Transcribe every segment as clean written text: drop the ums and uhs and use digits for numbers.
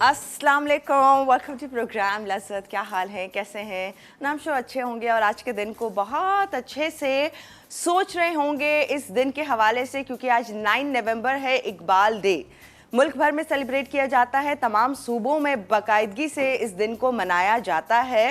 अस्सलाम वालेकुम, welcome to programme लज़्ज़त। क्या हाल है, कैसे हैं? नाम शो अच्छे होंगे और आज के दिन को बहुत अच्छे से सोच रहे होंगे इस दिन के हवाले से, क्योंकि आज 9 नवंबर है, इकबाल डे। मुल्क भर में सेलिब्रेट किया जाता है, तमाम सूबों में बाकायदगी से इस दिन को मनाया जाता है।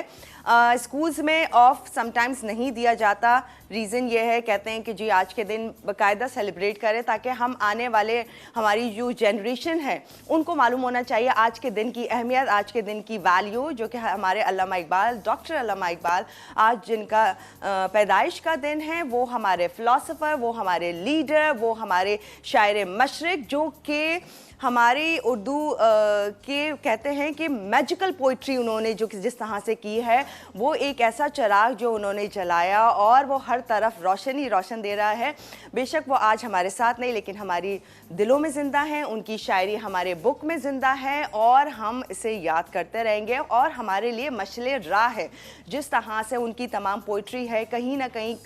स्कूल्स में ऑफ समटाइम्स नहीं दिया जाता। रीज़न ये है, कहते हैं कि जी आज के दिन बाकायदा सेलिब्रेट करें ताकि हम आने वाले हमारी जो जनरेशन है उनको मालूम होना चाहिए आज के दिन की अहमियत, आज के दिन की वैल्यू, जो कि हमारे अल्लामा इकबाल, डॉक्टर अल्लामा इकबाल, आज जिनका पैदाइश का दिन है, वो हमारे फ़िलासफ़र, वो हमारे लीडर, वो हमारे शायर मशरिक़, जो कि हमारी उर्दू के कहते हैं कि मैजिकल पोइट्री उन्होंने जो जिस तरह से की है, वो एक ऐसा चिराग जो उन्होंने जलाया और वो हर तरफ रोशन दे रहा है। बेशक वो आज हमारे साथ नहीं, लेकिन हमारी दिलों में ज़िंदा हैं, उनकी शायरी हमारे बुक में ज़िंदा है और हम इसे याद करते रहेंगे और हमारे लिए मशले राह है। जिस तरह से उनकी तमाम पोइट्री है, कहीं ना कहीं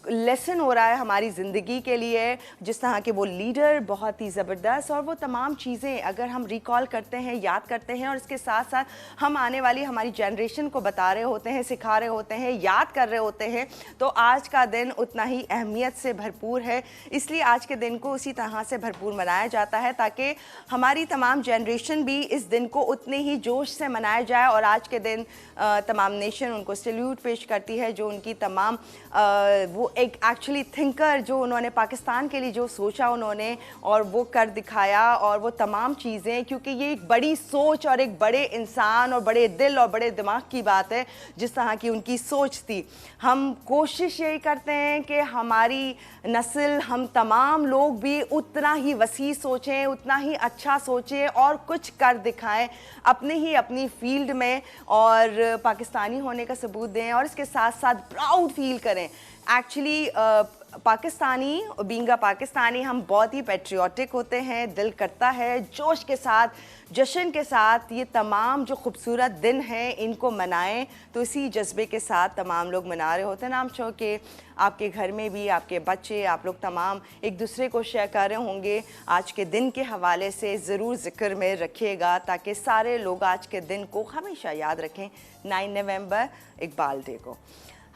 लेसन हो रहा है हमारी ज़िंदगी के लिए। जिस तरह के वो लीडर बहुत ही ज़बरदस्त, और वो तमाम चीज़ें अगर हम रिकॉल करते हैं, याद करते हैं और इसके साथ साथ हम आने वाली हमारी जनरेशन को बता रहे होते हैं, सिखा रहे होते हैं, याद कर रहे होते हैं, तो आज का दिन उतना ही अहमियत से भरपूर है। इसलिए आज के दिन को उसी तरह से भरपूर मनाया जाता है ताकि हमारी तमाम जनरेशन भी इस दिन को उतने ही जोश से मनाया जाए। और आज के दिन तमाम नेशन उनको सल्यूट पेश करती है, जो उनकी तमाम वो एक एक्चुअली थिंकर, जो उन्होंने पाकिस्तान के लिए जो सोचा उन्होंने और वो कर दिखाया, और वो तमाम चीज़ें, क्योंकि ये एक बड़ी सोच और एक बड़े इंसान और बड़े दिल और बड़े दिमाग की बात है जिस तरह की उनकी सोच थी। हम कोशिश यही करते हैं कि हमारी नस्ल, हम तमाम लोग भी उतना ही वसी सोचें, उतना ही अच्छा सोचें और कुछ कर दिखाएं अपनी फील्ड में, और पाकिस्तानी होने का सबूत दें और इसके साथ साथ प्राउड फील करें। Actually Pakistani, being a Pakistani, हम बहुत ही पेट्रियाटिक होते हैं। दिल करता है जोश के साथ, जश्न के साथ ये तमाम जो खूबसूरत दिन हैं इनको मनाएं। तो इसी जज्बे के साथ तमाम लोग मना रहे होते हैं। नाम शो के आपके घर में भी आपके बच्चे, आप लोग तमाम एक दूसरे को शेयर कर रहे होंगे। आज के दिन के हवाले से ज़रूर ज़िक्र में रखिएगा ताकि सारे लोग आज के दिन को हमेशा याद रखें, 9 नवंबर इकबाल डे को।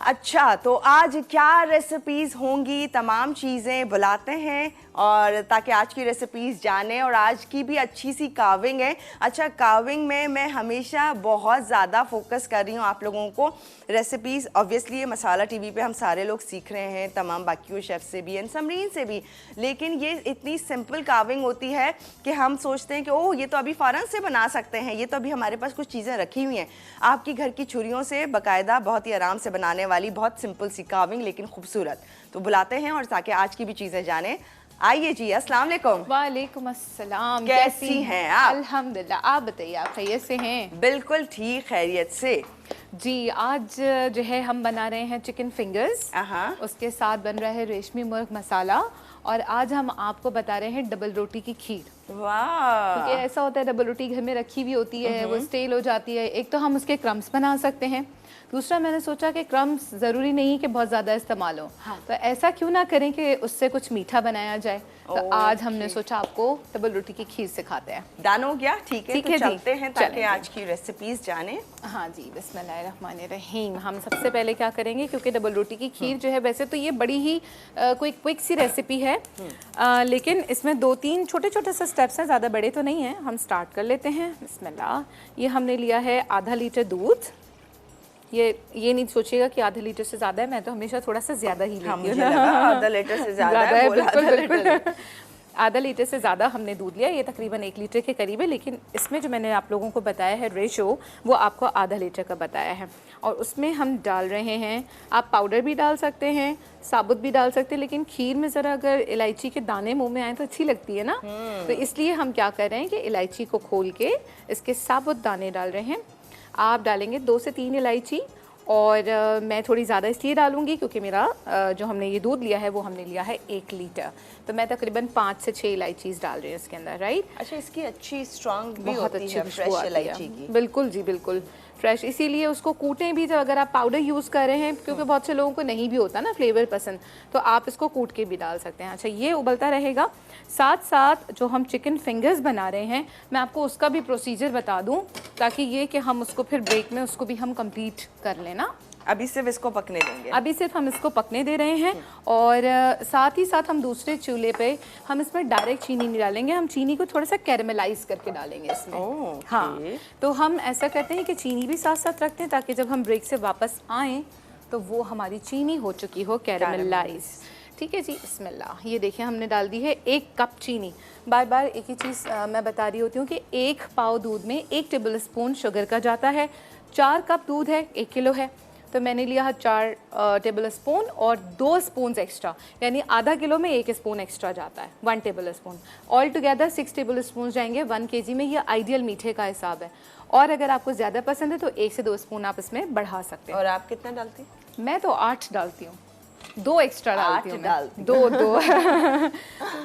अच्छा, तो आज क्या रेसिपीज़ होंगी, तमाम चीज़ें बुलाते हैं और ताकि आज की रेसिपीज़ जानें। और आज की भी अच्छी सी काविंग है। अच्छा, काविंग में मैं हमेशा बहुत ज़्यादा फोकस कर रही हूँ आप लोगों को। रेसिपीज़ ऑब्वियसली ये मसाला टीवी पे हम सारे लोग सीख रहे हैं, तमाम बाकी शेफ़ से भी, समरीन से भी, लेकिन ये इतनी सिंपल काविंग होती है कि हम सोचते हैं कि ओह ये तो अभी फ़ौरन से बना सकते हैं, ये तो अभी हमारे पास कुछ चीज़ें रखी हुई हैं। आपकी घर की छुरियों से बाकायदा बहुत ही आराम से बनाने वाली बहुत सिंपल सी काविंग लेकिन खूबसूरत। तो बुलाते हैं और ताकि आज की भी चीज़ें जानें। आइए जी, अस्सलाम वालेकुम। वालेकुम अस्सलाम। कैसी हैं आप? अल्हम्दुलिल्लाह, आप बताइए, आप खैरियत से हैं? बिल्कुल ठीक, खैरियत से जी। आज जो है हम बना रहे हैं चिकन फिंगर्स, उसके साथ बन रहा है रेशमी मुर्ग मसाला, और आज हम आपको बता रहे हैं डबल रोटी की खीर। वाह! क्योंकि ऐसा होता है डबल रोटी घर में रखी हुई होती है, वो स्टेल हो जाती है। एक तो हम उसके क्रम्स बना सकते हैं, दूसरा मैंने सोचा कि क्रम्स ज़रूरी नहीं कि बहुत ज़्यादा इस्तेमाल हो। तो ऐसा क्यों ना करें कि उससे कुछ मीठा बनाया जाए। तो आज हमने सोचा आपको डबल रोटी की खीर सिखाते हैं। डन हो गया? ठीक है, तो चलते हैं ताकि आज की रेसिपीज़ जाने। हाँ जी, बिस्मिल्लाहिर्रहमानिर्रहीम। हम सबसे पहले क्या करेंगे, क्योंकि डबल रोटी की खीर जो है, वैसे तो ये बड़ी ही कोई क्विक सी रेसिपी है, लेकिन इसमें 2-3 छोटे छोटे से स्टेप्स हैं, ज़्यादा बड़े तो नहीं हैं। हम स्टार्ट कर लेते हैं। बिस्मिल्लाह। ये हमने लिया है आधा लीटर दूध। ये नहीं सोचिएगा कि आधा लीटर से ज़्यादा है, मैं तो हमेशा थोड़ा सा ज़्यादा ही लेती हूँ। आधा लीटर से ज़्यादा है, बिल्कुल। आधा लीटर से ज़्यादा हमने दूध लिया। ये तकरीबन 1 लीटर के करीब है, लेकिन इसमें जो मैंने आप लोगों को बताया है रेशो, वो आपको आधा लीटर का बताया है। और उसमें हम डाल रहे हैं, आप पाउडर भी डाल सकते हैं, साबुत भी डाल सकते हैं, लेकिन खीर में ज़रा अगर इलायची के दाने मुंह में आए तो अच्छी लगती है ना। तो इसलिए हम क्या कर रहे हैं कि इलायची को खोल के इसके साबुत दाने डाल रहे हैं। आप डालेंगे 2 से 3 इलायची, और मैं थोड़ी ज़्यादा इसलिए डालूंगी क्योंकि मेरा जो हमने ये दूध लिया है वो हमने लिया है 1 लीटर, तो मैं तकरीबन 5 से 6 इलायचीज़ डाल रही हूँ इसके अंदर। राइट। अच्छा, इसकी अच्छी स्ट्रॉन्ग भी बहुत होती अच्छी है फ्रेश इलायची की। बिल्कुल जी, बिल्कुल। फ्रेश, इसीलिए उसको कूटें भी। तो अगर आप पाउडर यूज़ कर रहे हैं, क्योंकि बहुत से लोगों को नहीं भी होता ना फ्लेवर पसंद, तो आप इसको कूट के भी डाल सकते हैं। अच्छा, ये उबलता रहेगा। साथ साथ जो हम चिकन फिंगर्स बना रहे हैं, मैं आपको उसका भी प्रोसीजर बता दूं, ताकि ये कि हम उसको फिर ब्रेक में उसको भी हम कंप्लीट कर लेना। अभी सिर्फ इसको पकने देंगे? अभी सिर्फ हम इसको पकने दे रहे हैं। और साथ ही साथ हम दूसरे चूल्हे पे हम इसमें डायरेक्ट चीनी नहीं डालेंगे, हम चीनी को थोड़ा सा कैरेमलाइज करके डालेंगे इसमें। ओके। हाँ, तो हम ऐसा करते हैं कि चीनी भी साथ साथ रखते हैं, ताकि जब हम ब्रेक से वापस आएँ तो वो हमारी चीनी हो चुकी हो कैरेमलाइज। ठीक है जी, बिस्मिल्लाह। ये देखिए हमने डाल दी है 1 कप चीनी। बार बार एक ही चीज़ मैं बता रही होती हूँ कि 1 पाव दूध में 1 टेबल स्पून शुगर का जाता है। 4 कप दूध है, 1 किलो है, तो मैंने लिया है 4 टेबल स्पून और 2 स्पून एक्स्ट्रा, यानी आधा किलो में 1 स्पून एक्स्ट्रा जाता है, 1 table spoon. All together 6 table spoon जाएंगे 1 kg में। ये आइडियल मीठे का हिसाब है, और अगर आपको ज़्यादा पसंद है तो 1 से 2 स्पून आप इसमें बढ़ा सकते हैं। और आप कितना डालती? मैं तो 8 डालती हूँ, 2 एक्स्ट्रा डालती हूँ, 2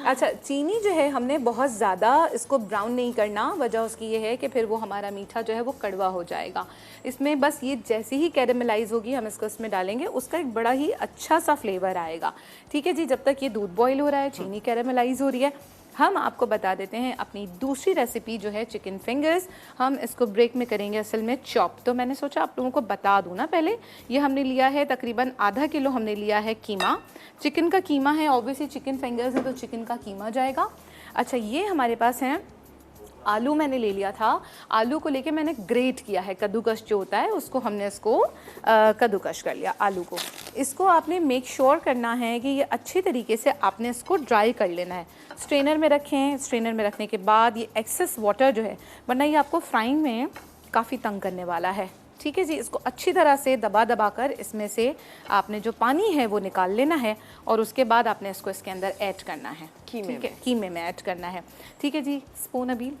अच्छा, चीनी जो है हमने बहुत ज़्यादा इसको ब्राउन नहीं करना। वजह उसकी ये है कि फिर वो हमारा मीठा जो है वो कड़वा हो जाएगा। इसमें बस ये जैसे ही कैरेमलाइज होगी हम इसको इसमें डालेंगे, उसका एक बड़ा ही अच्छा सा फ्लेवर आएगा। ठीक है जी, जब तक ये दूध बॉईल हो रहा है, चीनी कैरेमलाइज हो रही है, हम आपको बता देते हैं अपनी दूसरी रेसिपी जो है चिकन फिंगर्स। हम इसको ब्रेक में करेंगे असल में चॉप। तो मैंने सोचा आप लोगों को बता दूं ना पहले। ये हमने लिया है तकरीबन आधा किलो, हमने लिया है कीमा। चिकन का कीमा है, ऑब्वियसली चिकन फिंगर्स है तो चिकन का कीमा जाएगा। अच्छा, ये हमारे पास है आलू, मैंने ले लिया था। आलू को लेके मैंने ग्रेट किया है, कद्दूकश जो होता है उसको हमने इसको कद्दूकश कर लिया आलू को। इसको आपने मेक श्योर करना है कि ये अच्छी तरीके से आपने इसको ड्राई कर लेना है। स्ट्रेनर में रखें। स्ट्रेनर में रखने के बाद ये एक्सेस वाटर जो है, वरना ये आपको फ्राइंग में काफ़ी तंग करने वाला है। ठीक है जी, इसको अच्छी तरह से दबा दबा कर इसमें से आपने जो पानी है वो निकाल लेना है, और उसके बाद आपने इसको इसके अंदर ऐड करना है कीमे में। कीमे में ऐड करना है। ठीक है जी, स्पून अभी।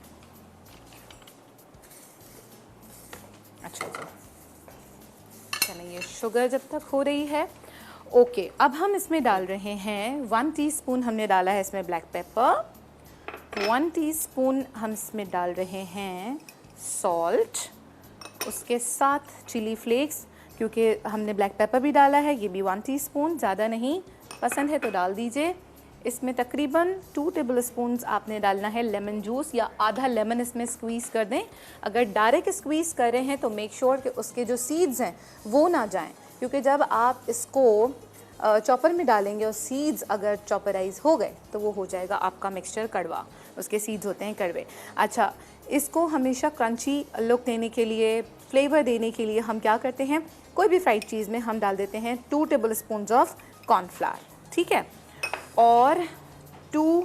अच्छा जी, चलिए ये शुगर जब तक हो रही है, ओके। अब हम इसमें डाल रहे हैं 1 टीस्पून हमने डाला है इसमें ब्लैक पेपर, 1 टीस्पून हम इसमें डाल रहे हैं सॉल्ट, उसके साथ चिली फ्लेक्स, क्योंकि हमने ब्लैक पेपर भी डाला है, ये भी 1 टीस्पून, ज़्यादा नहीं, पसंद है तो डाल दीजिए। इसमें तकरीबन 2 टेबल स्पून आपने डालना है लेमन जूस, या आधा लेमन इसमें स्क्वीज़ कर दें। अगर डायरेक्ट स्क्वीज़ कर रहे हैं तो मेक श्योर कि उसके जो सीड्स हैं वो ना जाएं, क्योंकि जब आप इसको चॉपर में डालेंगे और सीड्स अगर चॉपराइज हो गए तो वो हो जाएगा आपका मिक्सचर कड़वा, उसके सीड्स होते हैं कड़वे। अच्छा, इसको हमेशा क्रंची लुक देने के लिए, फ्लेवर देने के लिए हम क्या करते हैं, कोई भी फ्राइड चीज़ में हम डाल देते हैं 2 टेबल स्पून ऑफ कॉर्नफ्लावर। ठीक है, और 2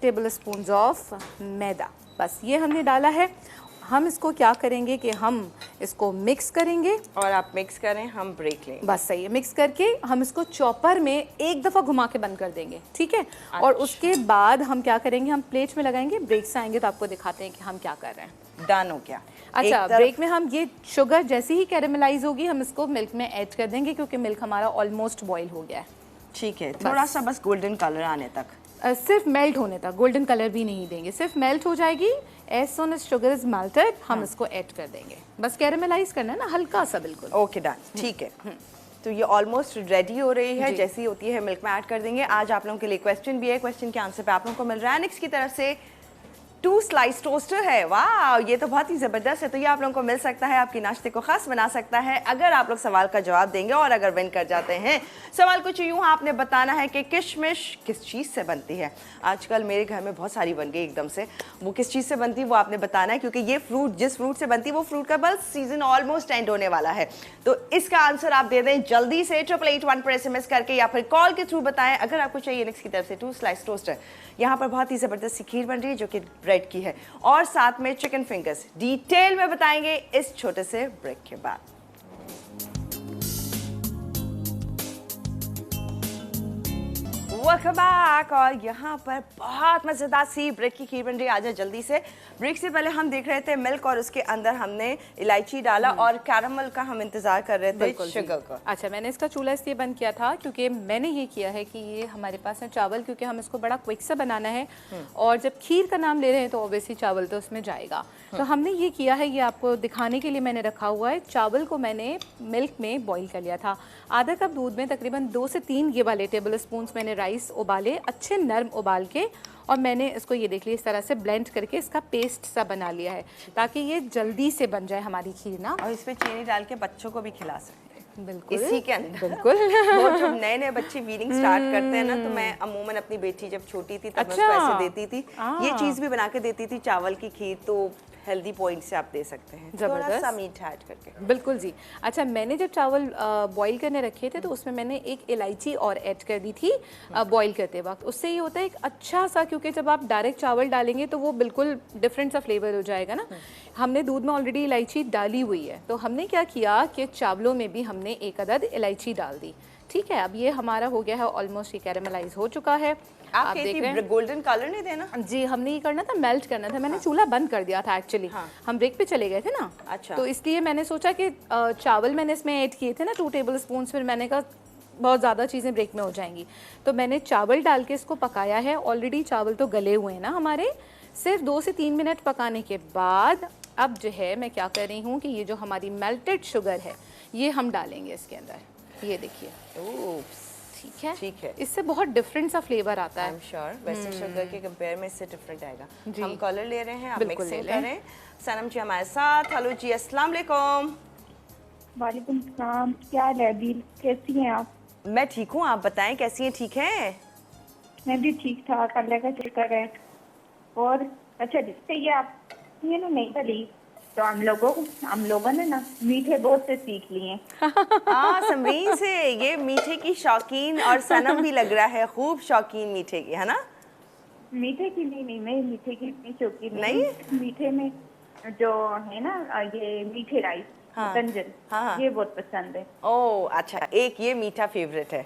टेबल स्पून ऑफ मैदा, बस ये हमने डाला है। हम इसको क्या करेंगे कि हम इसको मिक्स करेंगे, और आप मिक्स करें, हम ब्रेक लें। बस सही है। मिक्स करके हम इसको चॉपर में एक दफ़ा घुमा के बंद कर देंगे। ठीक है, और उसके बाद हम क्या करेंगे, हम प्लेट में लगाएंगे। ब्रेक से आएंगे तो आपको दिखाते हैं कि हम क्या कर रहे हैं। डन हो गया। अच्छा, ब्रेक में हम ये शुगर जैसे ही कैरेमलाइज होगी हम इसको मिल्क में ऐड कर देंगे, क्योंकि मिल्क हमारा ऑलमोस्ट बॉईल हो गया है। ठीक है, थोड़ा सा बस गोल्डन कलर आने तक, सिर्फ मेल्ट होने तक, गोल्डन कलर भी नहीं देंगे, सिर्फ मेल्ट हो जाएगी। As soon as sugar is melted हम इसको ऐड कर देंगे। बस कैरेमलाइज करना है ना, हल्का सा बिल्कुल। Okay, done. ठीक है, तो ये ऑलमोस्ट रेडी हो रही है। जैसी होती है मिल्क में ऐड कर देंगे। आज आप लोगों के लिए क्वेश्चन भी है, क्वेश्चन के आंसर पे आप लोगों को मिल रहा है एनिक्स की तरफ से 2 स्लाइस टोस्टर है। वाह, ये तो बहुत ही ज़बरदस्त है। तो ये आप लोगों को मिल सकता है, आपकी नाश्ते को खास बना सकता है अगर आप लोग सवाल का जवाब देंगे और अगर विन कर जाते हैं। सवाल कुछ यूँ आपने बताना है कि किशमिश किस चीज़ से बनती है। आजकल मेरे घर में बहुत सारी बन गई एकदम से, वो किस चीज़ से बनती है वो आपने बताना है, क्योंकि ये फ्रूट जिस फ्रूट से बनती है वो फ्रूट का बस सीजन ऑलमोस्ट एंड होने वाला है। तो इसका आंसर आप दे दें जल्दी से 8881 पर SMS करके, या फिर कॉल के थ्रू बताएं अगर आपको चाहिए एनिक्स की तरफ से 2 स्लाइस टोस्टर। यहाँ पर बहुत ही ज़बरदस्त सी खीर बन रही है जो कि ब्रेड की है, और साथ में चिकन फिंगर्स। डिटेल में बताएंगे इस छोटे से ब्रेक के बाद। Welcome back. और यहाँ पर बहुत मज़ेदार सी ब्रेड की खीर बन रही है। आजा जल्दी से। ब्रेक से पहले हम देख रहे थे मिल्क और उसके अंदर हमने इलायची डाला और कैरामल का हम इंतजार कर रहे थे शुगर का। अच्छा, मैंने इसका चूल्हा इसलिए बंद किया था क्योंकि मैंने ये किया है कि ये हमारे पास है चावल, क्योंकि हम इसको बड़ा क्विक से बनाना है और जब खीर का नाम ले रहे हैं तो ऑब्वियसली चावल तो उसमें जाएगा। तो हमने ये किया है, ये आपको दिखाने के लिए मैंने रखा हुआ है। चावल को मैंने मिल्क में बॉईल कर लिया था। आधा कप दूध में तकरीबन 2 से 3 ये वाले टेबल स्पून मैंने राइस उबाले, अच्छे नरम उबाल के, और मैंने इसको ये देख लिया इस तरह से ब्लेंड करके इसका पेस्ट सा बना लिया है ताकि ये जल्दी से बन जाए हमारी खीर ना। और इसमें चीनी डाल के बच्चों को भी खिला सकते हैं। बिल्कुल इसी के अंदर। बिल्कुल। वो जब नए नए बच्चे फीडिंग स्टार्ट करते हैं ना, तो मैं अमूमन अपनी बेटी जब छोटी थी तब मैं उसको ऐसे देती थी। ये चीज भी बना के देती थी, चावल की खीर। तो हेल्दी पॉइंट से आप दे सकते हैं, थोड़ा सा मीठा ऐड करके। बिल्कुल जी। अच्छा, मैंने जब चावल बॉईल करने रखे थे तो उसमें मैंने एक इलायची और ऐड कर दी थी बॉईल करते वक्त। उससे ये होता है एक अच्छा सा, क्योंकि जब आप डायरेक्ट चावल डालेंगे तो वो बिल्कुल डिफरेंट सा फ्लेवर हो जाएगा ना। हमने दूध में ऑलरेडी इलायची डाली हुई है, तो हमने क्या किया कि चावलों में भी हमने एक अदद इलायची डाल दी। ठीक है, अब ये हमारा हो गया है ऑलमोस्ट, ये कैरेमलाइज हो चुका है। आप देख रहे हैं गोल्डन कलर नहीं देना जी, हमने ये करना था, मेल्ट करना था। मैंने चूल्हा बंद कर दिया था एक्चुअली। हम ब्रेक पे चले गए थे ना। अच्छा। तो इसलिए मैंने सोचा कि चावल मैंने इसमें ऐड किए थे ना 2 टेबल स्पून, फिर मैंने कहा बहुत ज़्यादा चीज़ें ब्रेक में हो जाएंगी, तो मैंने चावल डाल के इसको पकाया है। ऑलरेडी चावल तो गले हुए हैं ना हमारे। सिर्फ 2 से 3 मिनट पकाने के बाद अब जो है मैं क्या कर रही हूँ कि ये जो हमारी मेल्टेड शुगर है ये हम डालेंगे इसके अंदर। ये देखिए, ठीक है, इससे बहुत डिफरेंट सा फ्लेवर आता है। I am sure. वैसे शुगर के कंपेयर में इससे डिफरेंट आएगा। हम कलर ले रहे हैं, आप मिक्सिंग करें। सनम जी हमारे साथ। हेलो जी, अस्सलाम वालेकुम। वालेकुम सलाम। क्या हाल है अदील, कैसी हैं आप? मैं ठीक हूँ, आप बताएं कैसी हैं? ठीक हैं? मैं भी ठीक ठाक, अल्लाह का शुक्र है। और अच्छा, जिससे ये आप ये ना नहीं चली, तो हम लोगों ने ना मीठे बहुत से सीख लिए। समरीन से ये मीठे की शौकीन, और सनम भी लग रहा है खूब शौकीन मीठे की, है ना? मीठे की नहीं, मैं मीठे की इतनी शौकीन नहीं? मीठे में जो है ना ये मीठे राइस, गंजन, ये बहुत पसंद है। ओह अच्छा, एक ये मीठा फेवरेट है।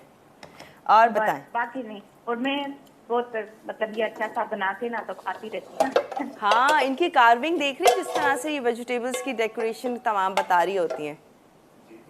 और बताएं। बाकी नहीं। और मैं बहुत मतलब ये अच्छा सा बनाते ना तो खाती रहती हूँ। हाँ, इनकी कार्विंग देख रही है जिस तरह से ये वेजिटेबल्स की डेकोरेशन तमाम बता रही होती हैं।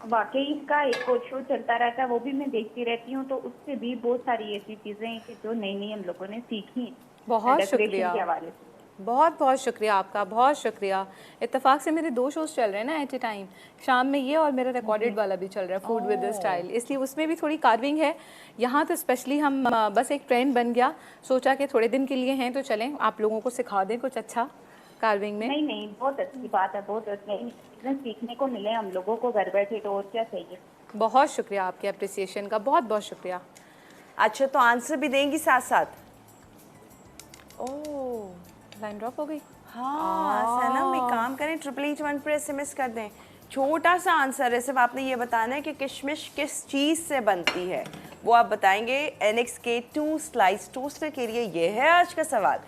वाकई इसका एक और शो चलता रहता है, वो भी मैं देखती रहती हूँ। तो उससे भी बहुत सारी ऐसी चीजें हैं कि जो नई नई हम लोगों ने सीखी। बहुत शुक्रिया, के हवाले से बहुत बहुत शुक्रिया आपका, बहुत शुक्रिया। इत्तेफाक से मेरे 2 शोज चल रहे हैं ना एट ए टाइम। शाम में ये और मेरा रिकॉर्डेड वाला भी चल रहा है, फूड विद स्टाइल, इसलिए उसमें भी थोड़ी कार्विंग है। यहाँ तो स्पेशली हम बस एक ट्रेंड बन गया, सोचा कि थोड़े दिन के लिए हैं तो चलें आप लोगों को सिखा दें कुछ अच्छा कार्विंग में। नहीं, बहुत अच्छी बात है, बहुत अच्छी सीखने को मिले हम लोगों को घर बैठे, तो और क्या चाहिए। बहुत शुक्रिया आपके अप्रिसिएशन का, बहुत बहुत शुक्रिया। अच्छा, तो आंसर भी देंगी साथ साथ? ओह, लाइन ड्रॉप हो गई। हाँ सनम, एक काम करें, 888 पर SMS कर दें। छोटा सा आंसर है, सिर्फ आपने ये बताना है कि किशमिश किस चीज़ से बनती है, वो आप बताएंगे। NXK2 स्लाइस टोस्टर के लिए ये है आज का सवाल।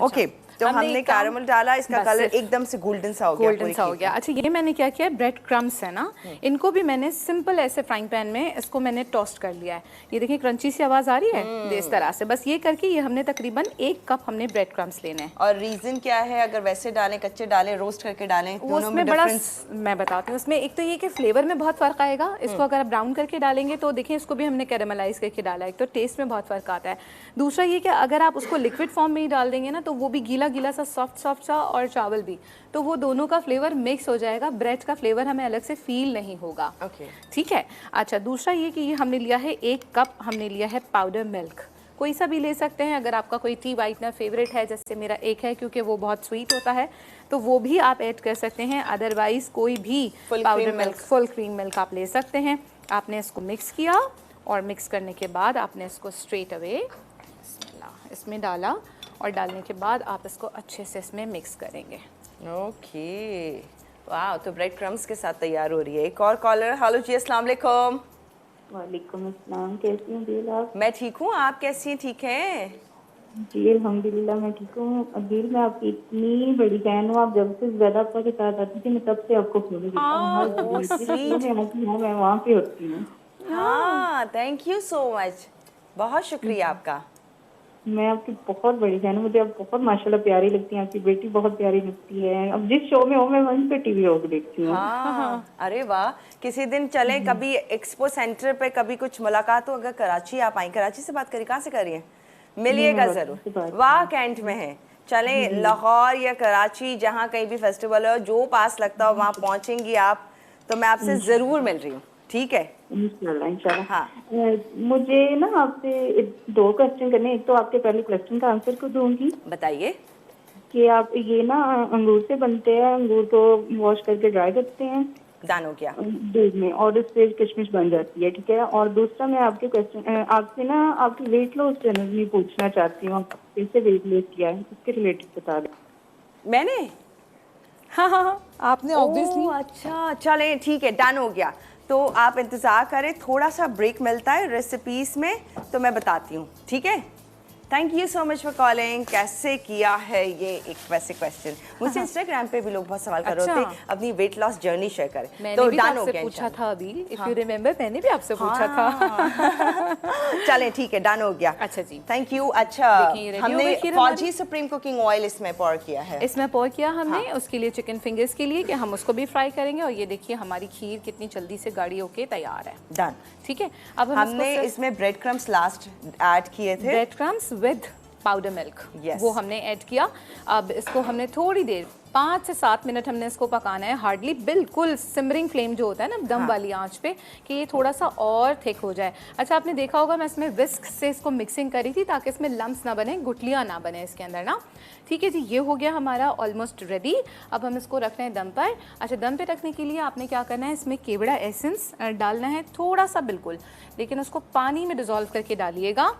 ओके, तो हमने कैरामल डाला, इसका कलर एकदम से गोल्डन सा हो गया। अच्छा, ये मैंने क्या किया, ब्रेड क्रम्स है ना, इनको भी मैंने सिंपल ऐसे फ्राइंग पैन में इसको मैंने टोस्ट कर लिया है। ये देखिए क्रंची सी आवाज आ रही है इस तरह से। बस ये करके ये हमने तकरीबन 1 कप हमने ब्रेड क्रम्स लेने हैं। और रीजन क्या है, अगर वैसे डालें, कच्चे डालें, रोस्ट करके डालें, दोनों में बड़ा डिफरेंस? मैं बताती हूँ। उसमें एक तो ये कि फ्लेवर में बहुत फर्क आएगा। इसको अगर आप ब्राउन करके डालेंगे तो देखिए इसको भी हमने कैरेमलाइज करके डाला है, एक तो टेस्ट में बहुत फर्क आता है। दूसरा ये कि अगर आप उसको लिक्विड फॉर्म में ही डाल देंगे ना तो वो भी गीला गीला सा, सॉफ्ट सा, और चावल भी, तो वो दोनों का फ्लेवर मिक्स हो जाएगा। ब्रेड का फ्लेवर हमें अलग से फील नहीं होगा। ठीक है। अच्छा, दूसरा ये कि ये हमने लिया है 1 कप हमने लिया है पाउडर मिल्क। कोई सा भी ले सकते हैं, अगर आपका कोई टी वाइटनर फेवरेट है, जैसे मेरा एक है क्योंकि वो बहुत स्वीट होता है, तो वो भी आप ऐड कर सकते हैं। अदरवाइज कोई भी powder milk, full cream milk आप ले सकते हैं। आपने इसको मिक्स किया और मिक्स करने के बाद आपने इसको स्ट्रेट अवे इसमें डाला, और डालने के बाद आप इसको अच्छे से इसमें मिक्स करेंगे। ओके, वाह, तो ब्रेड क्रम्स के साथ तैयार हो रही है। एक और कॉलर। हेलो जी, अस्सलाम वालेकुम। वालेकुम अस्सलाम, कैसी हैं दिल आप? मैं ठीक हूँ, आप कैसी हैं? ठीक हैं जी अल्हम्दुलिल्लाह, मैं ठीक हूँ। अदील, मैं आपकी इतनी बड़ी फैन हूँ। आप जब से ज़्यादा आपका के साथ आती थी, मैं तब से आपको फॉलो करती हूँ। मैं वहाँ पे होती हूँ। हाँ, थैंक यू सो मच। बहुत शुक्रिया आपका। मैं आपकी बहुत बड़ी फैन हूँ, मुझे आप बहुत माशाल्लाह प्यारी लगती हैं, आपकी बेटी बहुत प्यारी लगती है। अब जिस शो में हो मैं वहीं पे टीवी होकर देखती हूँ। हाँ, अरे वाह, किसी दिन चलें कभी एक्सपो सेंटर पे, कभी कुछ मुलाकात हो। अगर कराची आप आई, कराची से बात करिए, कहाँ से करिए, मिलिएगा जरूर। वाह कैंट में है, चलें लाहौर या कराची जहाँ कहीं भी फेस्टिवल हो, जो पास लगता हो वहाँ पहुँचेंगी आप, तो मैं आपसे ज़रूर मिल रही हूँ, ठीक है? इंशाल्लाह इंशाल्लाह। हाँ। मुझे ना आपसे 2 क्वेश्चन करने, एक तो आपके पहले क्वेश्चन का आंसर को दूंगी बताइए। कि आप ये ना अंगूर से बनते हैं, अंगूर को वॉश करके ड्राई करते हैं दानो क्या? दूध में, और उससे किशमिश बन जाती है, ठीक है। और दूसरा मैं आपके क्वेश्चन आपसे ना आपकी वेट लॉस जर्नी पूछना चाहती हूँ, कैसे वेट लॉस किया है इसके रिलेटेड बता दें। मैंने? हाँ हाँ हाँ, आपने ऑब्वियसली। अच्छा, चलें ठीक है, डन हो गया। तो आप इंतज़ार करें, थोड़ा सा ब्रेक मिलता है रेसिपीज़ में, तो मैं बताती हूँ, ठीक है? Thank you so much for calling. कैसे किया है ये एक वैसे क्वेश्चन मुझसे इंस्टाग्राम पे भी लोग बहुत सवाल कर रहे अच्छा। थे, अपनी वेट लॉस जर्नी शेयर करें। मैंने तो भी डन हो आपसे गया पूछा इंशाल्लाह। था अभी, इफ यू रिमेम्बर, मैंने भी आपसे पूछा था। चलें ठीक है, डन हो गया। अच्छा जी, थैंक यू। अच्छा, देखिए ये ready हो हमने गई खीर फौजी सुप्रीम कुकिंग ऑयल इसमें पोर किया है। इसमें पोर किया हमने हाँ। उसके लिए चिकन फिंगर्स के लिए कि हम उसको भी फ्राई करेंगे। और ये देखिए हमारी खीर कितनी जल्दी से गाढ़ी होके तैयार है। डन। ठीक है, अब हमने इसमें ब्रेड क्रम्स लास्ट ऐड किए थे। Bread crumbs with powder milk, Yes. वो हमने ऐड किया। अब इसको हमने थोड़ी देर 5 से 7 मिनट हमने इसको पकाना है, हार्डली, बिल्कुल सिमरिंग फ्लेम जो होता है ना, दम वाली आंच पे, कि ये थोड़ा सा और थिक हो जाए। अच्छा, आपने देखा होगा मैं इसमें विस्क से इसको मिक्सिंग करी थी ताकि इसमें लम्स ना बने, गुठलियाँ ना बने इसके अंदर ना। ठीक है जी, ये हो गया हमारा ऑलमोस्ट रेडी। अब हम इसको रख रहे हैं दम पर। अच्छा, दम पे रखने के लिए आपने क्या करना है, इसमें केवड़ा एसेंस डालना है, थोड़ा सा बिल्कुल, लेकिन उसको पानी में डिजोल्व करके डालिएगा।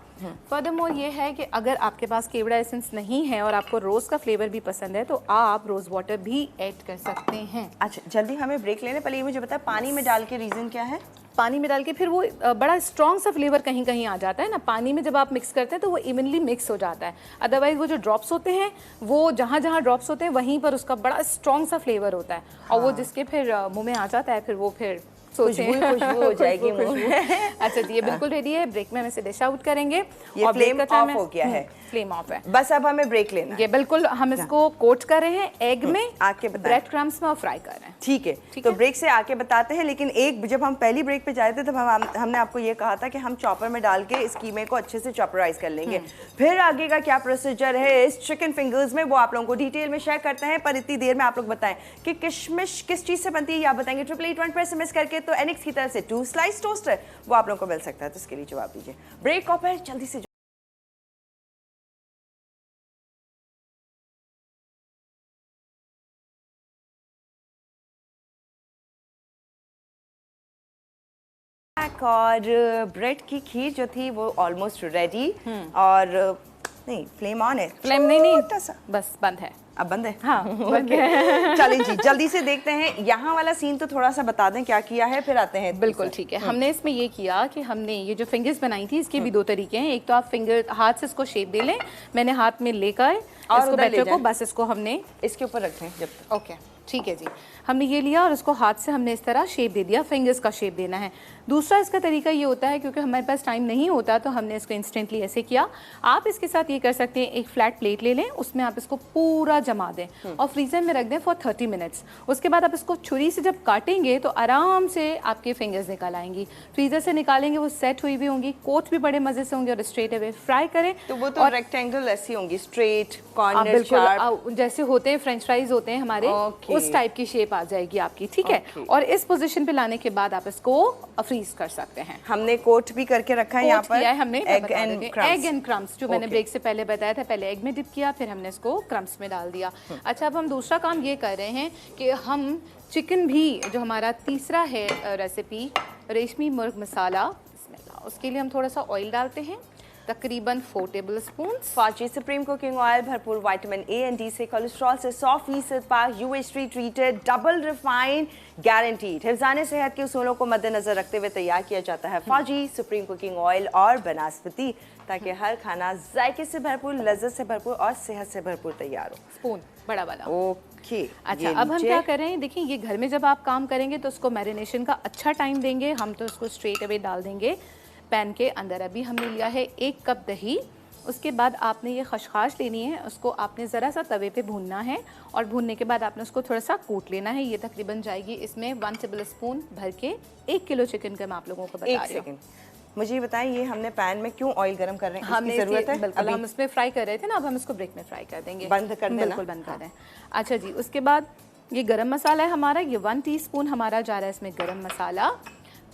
फर्दरमोर ये है कि अगर आपके पास केवड़ा एसेंस नहीं है और आपको रोज़ का फ्लेवर भी पसंद है तो आप रोज़ वाटर भी ऐड कर सकते हैं। अच्छा, जल्दी हमें ब्रेक लेने, पहले ये मुझे बताया पानी में डाल के रीज़न क्या है? पानी में डाल के फिर वो बड़ा स्ट्रॉन्ग सा फ्लेवर कहीं कहीं आ जाता है ना, पानी में जब आप मिक्स करते हैं तो वो इवनली मिक्स हो जाता है। अदरवाइज वो जो ड्रॉप्स होते हैं, वो जहाँ जहाँ ड्रॉप्स होते हैं वहीं पर उसका बड़ा स्ट्रॉन्ग सा फ्लेवर होता है। और वो जिसके फिर मुंह में आ जाता है, फिर वो फिर खुशबू हो जाएगी मुंह में। अच्छा जी, ये बिल्कुल रेडी है। ब्रेक में हम इसे डिश आउट करेंगे। ये फ्लेम ऑफ हो गया है। फ्लेम ऑफ है, बस अब हमें ब्रेक लेना है। ये बिल्कुल हम इसको कोट कर रहे हैं एग में, आके बताएं। ब्रेड क्रम्स में और फ्राई कर रहे हैं। ठीक है, तो ब्रेक से आके बताते हैं। लेकिन एक जब हम पहली ब्रेक पे जाए थे तब हमने आपको ये कहा था कि हम चॉपर में डाल के इस कीमे को अच्छे से चॉपराइज कर लेंगे। फिर आगे का क्या प्रोसीजर है इस चिकन फिंगर्स में, वो आप लोगों को डिटेल में शेयर करते हैं। पर इतनी देर में आप लोग बताएं कि किशमिश किस चीज़ से बनती है, या बताएंगे 8881 पर SMS करके। तो एनिक्स की तरफ से 2 स्लाइस टोस्टर वो आप लोगों को मिल सकता है, तो इसके लिए जवाब दीजिए। ब्रेक ऑफ है, जल्दी से और ब्रेड की खीर जो थी वो ऑलमोस्ट रेडी। और नहीं, फ्लेम ऑन है, फ्लेम नहीं, छोटा सा, बस बंद है, अब बंद है। हाँ। ओके, चलें जी, जल्दी से देखते हैं। यहाँ वाला सीन तो थोड़ा सा बता दें क्या किया है, फिर आते हैं। बिल्कुल ठीक है। हमने इसमें ये किया कि हमने ये जो फिंगर्स बनाई थी, इसके भी 2 तरीके हैं। एक तो आप फिंगर हाथ से इसको शेप दे लें, मैंने हाथ में लेकर और इसको उधर ले बैटर को जाएं। बस इसको हमने इसके ऊपर रखें जब तक। ओके, ठीक है जी, हमने ये लिया और इसको हाथ से हमने इस तरह शेप दे दिया, फिंगर्स का शेप देना है। दूसरा इसका तरीका ये होता है, क्योंकि हमारे पास टाइम नहीं होता तो हमने इसको इंस्टेंटली ऐसे किया। आप इसके साथ ये कर सकते हैं, एक फ्लैट प्लेट ले लें, उसमें आप इसको पूरा जमा दें और फ्रीजर में रख दें फॉर 30 मिनट्स। उसके बाद आप इसको छुरी से जब काटेंगे तो आराम से आपके फिंगर्स निकल आएंगी। फ्रीजर से निकालेंगे वो सेट हुई भी होंगी, कोट भी बड़े मजे से होंगे। और स्ट्रेट अवे फ्राई करें तो वो तो रेक्टेंगल ऐसी होंगी, स्ट्रेट कॉर्नर बिल्कुल शार्प, जैसे होते हैं फ्रेंच फ्राइज होते हैं हमारे, उस टाइप की शेप आ जाएगी आपकी। ठीक है, और इस पोजीशन पे लाने के बाद आप इसको फ्रीज कर सकते हैं। हमने कोट भी करके रखा है यहाँ पर, हमने एग एंड क्रम्स जो मैंने ब्रेक से पहले बताया था, पहले एग में डिप किया, फिर हमने इसको क्रम्स में डाल दिया। अच्छा, अब हम दूसरा काम ये कर रहे हैं कि हम चिकन भी, जो हमारा तीसरा है रेसिपी, रेशमी मुर्ग मसाला, उसके लिए हम थोड़ा सा ऑयल डालते हैं, तकरीबन 4 tablespoon. Fauji supreme cooking oil भरपूर विटामिन ए एंड डी से, कोलेस्ट्रॉल से 100% पाक, UHT treated, double refined, guaranteed. हिफ्ज़ाने सेहत के उसूलों को मद्देनजर रखते हुए तैयार किया जाता है फौजी सुप्रीम कुकिंग ऑयल और बनास्पति, ताकि हर खाना जायके से भरपूर, लज्जत से भरपूर और सेहत से भरपूर तैयार हो। स्पून बड़ा वाला। ओके, अच्छा, अब हम क्या कर रहे हैं, देखिए ये घर में जब आप काम करेंगे तो उसको मैरिनेशन का अच्छा टाइम देंगे। हम तो इसको स्ट्रेट अवे डाल देंगे पैन के अंदर। अभी हमने लिया है 1 कप दही। उसके बाद आपने ये खशखाश लेनी है, उसको आपने ज़रा सा तवे पे भूनना है और भूनने के बाद आपने उसको थोड़ा सा कूट लेना है। ये तकरीबन जाएगी इसमें 1 टेबल स्पून भर के 1 किलो चिकन का मैं आप लोगों को बता रही हूँ। मुझे ये बताएं, ये हमने पैन में क्यों ऑयल गरम कर रहे हैं? हमने इसकी ज़रूरत है? बिल्कुल, हम इसमें फ्राई कर रहे थे ना, अब हम इसको ब्रेक में फ्राई कर देंगे। बंद कर देना। बिल्कुल बंद कर दें। अच्छा जी, उसके बाद ये गरम मसाला है हमारा, ये 1 टीस्पून हमारा जा रहा है इसमें गरम मसाला।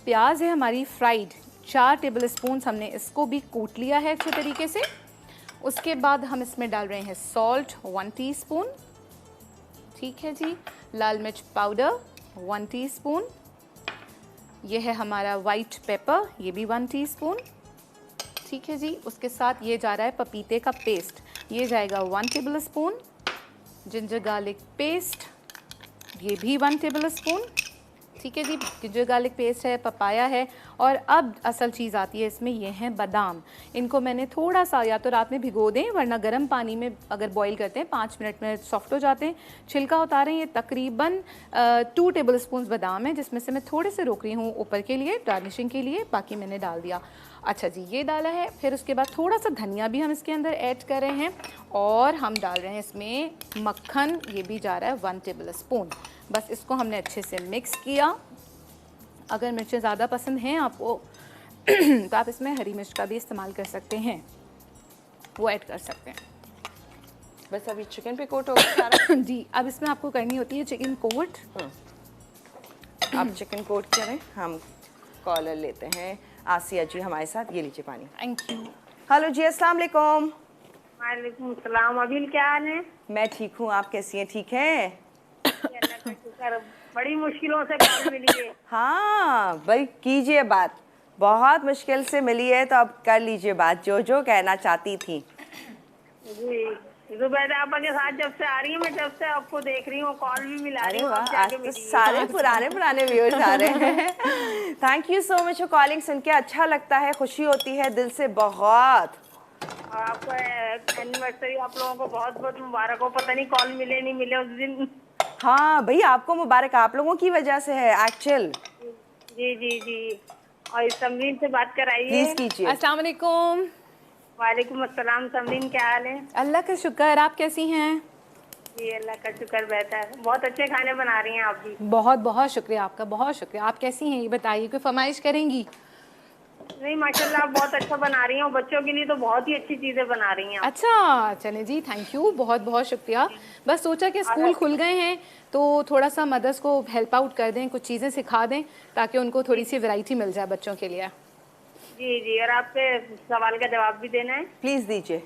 प्याज है हमारी फ्राइड 4 टेबल स्पून, हमने इसको भी कूट लिया है अच्छे तरीके से। उसके बाद हम इसमें डाल रहे हैं सॉल्ट 1 टीस्पून, ठीक है जी। लाल मिर्च पाउडर 1 टीस्पून। ये है हमारा वाइट पेपर, ये भी 1 टीस्पून, ठीक है जी। उसके साथ ये जा रहा है पपीते का पेस्ट, ये जाएगा 1 table spoon. Ginger garlic paste, ये भी 1 टेबल स्पून, ठीक है जी। जिंजर गार्लिक पेस्ट है, पपाया है। और अब असल चीज़ आती है इसमें, ये हैं बादाम। इनको मैंने थोड़ा सा या तो रात में भिगो दें, वरना गर्म पानी में अगर बॉईल करते हैं 5 मिनट में सॉफ्ट हो जाते हैं। छिलका उतारें। ये तकरीबन 2 टेबल स्पून बादाम है, जिसमें से मैं थोड़े से रोक रही हूँ ऊपर के लिए, गार्निशिंग के लिए, बाकी मैंने डाल दिया। अच्छा जी, ये डाला है। फिर उसके बाद थोड़ा सा धनिया भी हम इसके अंदर ऐड कर रहे हैं और हम डाल रहे हैं इसमें मक्खन, ये भी जा रहा है 1 टेबल स्पून। बस इसको हमने अच्छे से मिक्स किया। अगर मिर्चें ज़्यादा पसंद हैं आपको तो आप इसमें हरी मिर्च का भी इस्तेमाल कर सकते हैं, वो ऐड कर सकते हैं। बस अभी चिकन पे कोट होगा सारा। जी, अब इसमें आपको करनी होती है चिकन कोट। आप चिकन कोट करें, हम कॉलर लेते हैं। आसिया जी हमारे साथ, ये लीजिए पानी। Thank you. हेलो जी, अस्सलाम वालेकुम। वालेकुम सलाम। अभी क्या हाल है? मैं ठीक हूँ, आप कैसी हैं? ठीक हैं? अल्लाह का शुक्र, बड़ी मुश्किलों से कॉल मिली है। हाँ भाई, कीजिए बात, बहुत मुश्किल से मिली है, तो अब कर लीजिए बात, जो जो कहना चाहती थी। जी, जुबैदा आपा के साथ जब से आ रही हूँ, मैं जब से आपको देख रही हूँ, कॉल भी मिला रही अरे हूँ। वाह, अब आज जाके तो मिली है। सारे पुराने व्यूअर्स आ रहे हैं। Thank you so much for calling. सुन के अच्छा लगता है, खुशी होती है दिल से बहुत। और आपको एनिवर्सरी आप लोगों को बहुत बहुत मुबारक हो। पता नहीं कॉल मिले नहीं मिले उस दिन। हाँ भाई, आपको मुबारक, आप लोगों की वजह से है एक्चुअल। जी जी जी। और समरीन से बात कराइए। प्लीज कीजिए। अस्सलाम वालेकुम। वालेकुम अस्सलाम। समरीन क्या हाल है? अल्लाह का शुक्र, आप कैसी हैं? जी अल्लाह का शुक्र बेहतर। बहुत अच्छे खाने बना रही हैं आप भी। बहुत बहुत शुक्रिया आपका, बहुत शुक्रिया। आप कैसी हैं ये बताइए, कोई फरमाइश करेंगी? नहीं माशाल्लाह आप बहुत अच्छा बना रही हैं और बच्चों के लिए तो बहुत ही अच्छी चीजें बना रही हैं आप। अच्छा, चले जी, थैंक यू, बहुत बहुत शुक्रिया। बस सोचा कि स्कूल खुल गए हैं तो थोड़ा सा मदर्स को हेल्प आउट कर दें, कुछ चीज़ें सिखा दें ताकि उनको थोड़ी सी वैरायटी मिल जाए बच्चों के लिए। जी जी। और आपके सवाल का जवाब भी देना है। प्लीज दीजिए।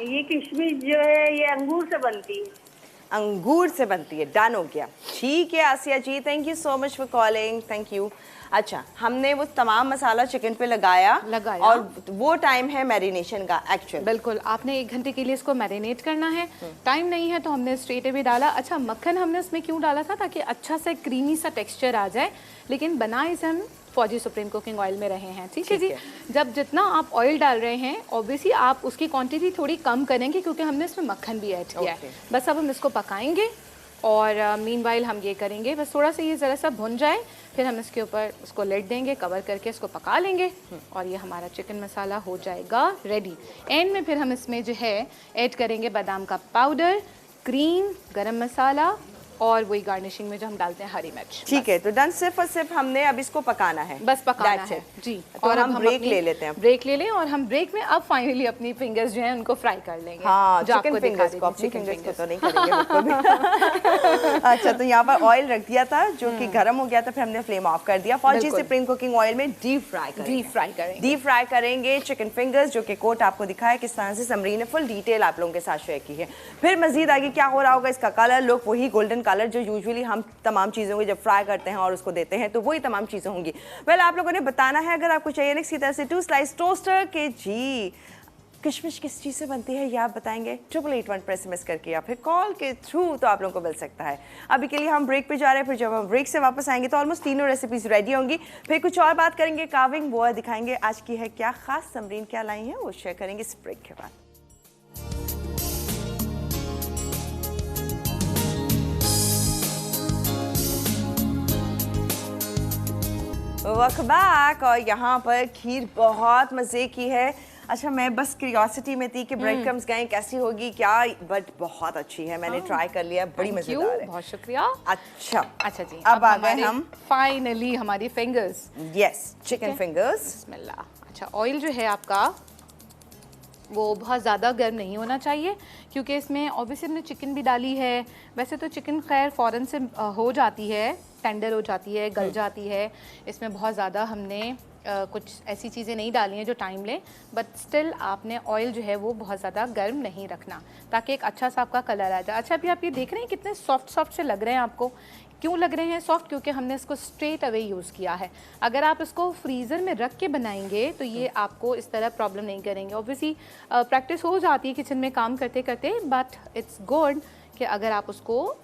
ये किशमिश जो है ये अंगूर से बनती है। अंगूर से बनती है, डन हो गया। ठीक है Asiya ji, thank you so much for calling, thank you. अच्छा, हमने वो तमाम मसाला चिकन पे लगाया और वो टाइम है मैरिनेशन का एक्चुअल। बिल्कुल, आपने 1 घंटे के लिए इसको मैरिनेट करना है। टाइम नहीं है तो हमने स्ट्रेट अवे डाला। अच्छा, मक्खन हमने उसमें क्यों डाला था? ताकि अच्छा सा क्रीमी सा टेक्सचर आ जाए, लेकिन बनाए इसे हम फौजी सुप्रीम कुकिंग ऑयल में रहे हैं, ठीक है जी। जब जितना आप ऑयल डाल रहे हैं ऑब्वियसली आप उसकी क्वांटिटी थोड़ी कम करेंगे क्योंकि हमने इसमें मक्खन भी ऐड किया है। बस अब हम इसको पकाएंगे और मीनवाइल हम ये करेंगे, बस थोड़ा सा ये ज़रा सा भुन जाए, फिर हम इसके ऊपर उसको लेट देंगे, कवर करके इसको पका लेंगे और ये हमारा चिकन मसाला हो जाएगा रेडी। एंड में फिर हम इसमें जो है ऐड करेंगे बादाम का पाउडर, क्रीम, गरम मसाला और वही गार्निशिंग में जो हम डालते हैं हरी मिर्च। ठीक है, तो डन। सिर्फ और सिर्फ हमने अब इसको पकाना है, बस पकाना है जी। तो और हम ब्रेक ले लेते हैं। ब्रेक ले लें और हम ब्रेक में अब फाइनली अपनी फिंगर्स जो हैं उनको फ्राई कर लेंगे। हाँ, जो चिकन आपको फिंगर्स दिखा को, देंगे, अपनी चिकन फिंगर्स को तो नहीं करेंगे बिल्कुल भी। अच्छा, तो यहाँ पर ऑयल रख दिया था जो कि गर्म हो गया था, फिर हमने फ्लेम ऑफ कर दिया। फौजी सुप्रीम कुकिंग ऑयल में डीप फ्राई करेंगे। डीप फ्राई करेंगे चिकन फिंगर्स, जो कि कोट आपको दिखाया किस तरह से समरीन ने फुल डिटेल आप लोगों के साथ शेयर की है। फिर मजीद आगे क्या हो रहा होगा, इसका कलर लुक वही गोल्डन कलर जो यूजुअली हम तमाम चीज़ों को जब फ्राई करते हैं और उसको देते हैं तो वही तमाम चीज़ें होंगी। वेल, आप लोगों ने बताना है अगर आपको चाहिए नेक्स्ट की तरह से 2 स्लाइस टोस्टर के जी। किशमिश किस चीज़ से बनती है ये आप बताएंगे 8881 पर SMS करके या फिर कॉल के थ्रू, तो आप लोगों को मिल सकता है। अभी के लिए हम ब्रेक पे जा रहे हैं, फिर जब हम ब्रेक से वापस आएंगे तो ऑलमोस्ट तीनों रेसिपीज रेडी होंगी। फिर कुछ और बात करेंगे, कार्विंग वो दिखाएंगे आज की है क्या खास, समरीन क्या लाई है वो शेयर करेंगे इस ब्रेक के बाद। Welcome back. और यहाँ पर खीर बहुत मज़े की है। अच्छा, मैं बस क्यूरियोसिटी में थी कि ब्रेड क्रम्स गए कैसी होगी क्या, बट बहुत अच्छी है, मैंने ट्राई कर लिया, बड़ी मज़ेदार है। बहुत शुक्रिया। अच्छा जी, अब आ गए हम फाइनली हमारी फिंगर्स। Yes, chicken fingers. बिस्मिल्लाह। अच्छा, ऑयल जो है आपका वो बहुत ज़्यादा गर्म नहीं होना चाहिए, क्योंकि इसमें ऑब्वियसली हमने चिकन भी डाली है। वैसे तो चिकन खैर फ़ौरन से हो जाती है, टेंडर हो जाती है, गल जाती है। इसमें बहुत ज़्यादा हमने कुछ ऐसी चीज़ें नहीं डाली हैं जो टाइम लें, बट स्टिल आपने ऑयल जो है वो बहुत ज़्यादा गर्म नहीं रखना, ताकि एक अच्छा सा आपका कलर आ जाए। अच्छा, अभी आप ये देख रहे हैं कितने सॉफ्ट सॉफ्ट से लग रहे हैं आपको। क्यों लग रहे हैं सॉफ्ट? क्योंकि हमने इसको स्ट्रेट अवे यूज़ किया है। अगर आप इसको फ्रीज़र में रख के बनाएंगे तो ये आपको इस तरह प्रॉब्लम नहीं करेंगे। ऑब्वियसली प्रैक्टिस हो जाती है किचन में काम करते करते, बट इट्स गुड कि अगर आप उसको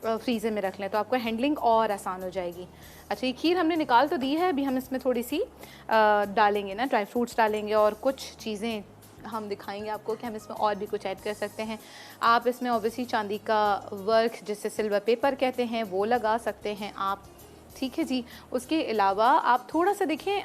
फ्रीज़र में रख लें तो आपको हैंडलिंग और आसान हो जाएगी। अच्छा, ये खीर हमने निकाल तो दी है, अभी हम इसमें थोड़ी सी डालेंगे ना, ड्राई फ्रूट्स डालेंगे और कुछ चीज़ें हम दिखाएंगे आपको कि हम इसमें और भी कुछ ऐड कर सकते हैं। आप इसमें ऑब्वियसली चांदी का वर्क, जिससे सिल्वर पेपर कहते हैं, वो लगा सकते हैं आप। ठीक है जी। उसके अलावा आप थोड़ा सा देखें,